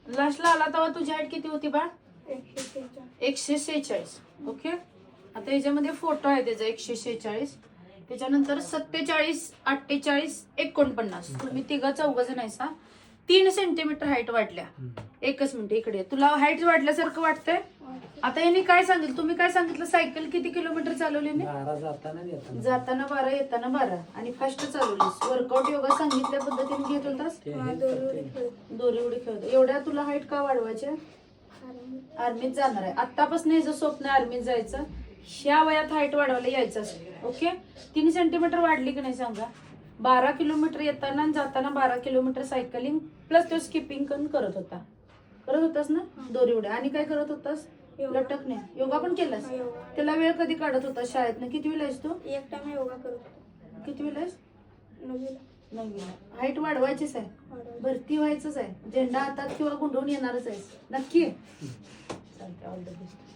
लास्टला आला तेव्हा तुझी हाईट किती होती बा? 146. ओके. आता याच्यामध्ये फोटो आहे त्याचा 146. त्याच्यानंतर 47, 48, 49. तुम्ही तिघा चौघ जण आहेसा. 3 सेंटीमीटर हाईट वाढल्या. एकच मिनिट इकडे. तुला हाईट वाढल्यासारखं वाटतंय? आता यांनी काय सांगितलं, तुम्ही काय सांगितलं, सायकल किती किलोमीटर चालवली? 12 जाताना 12 येताना 12 आणि फास्ट चालवलीस. वर्कआउट योगा सांगितल्या पद्धतीने घेत होतास? दोरी उडी खेळत. एवढ्या तुला हाईट का वाढवायचे? आर्मीत जाणार आहे. आतापासून याचं स्वप्न आर्मीत जायचं. ह्या वयात हाईट वाढवायला यायचं असेल. ओके. 3 सेंटीमीटर वाढली की नाही सांगा. 12 किलोमीटर येताना आणि जाताना 12 किलोमीटर सायकलिंग प्लस तो स्किपिंग करत होतास ना. दोरी उड्या. आणि काय करत होतास? लटकणे. योगा पण केलास? त्याला वेळ कधी काढत होतास शाळेत? कितवीला आहेस तू? एक टाइम योगा करत. कितवीला आहेस? 9वीला. हाईट वाढवायचीच आहे. भरती व्हायचंच आहे. झेंडा हातात किंवा गुंडवून येणारच आहेस नक्की. चालतंय. All the best.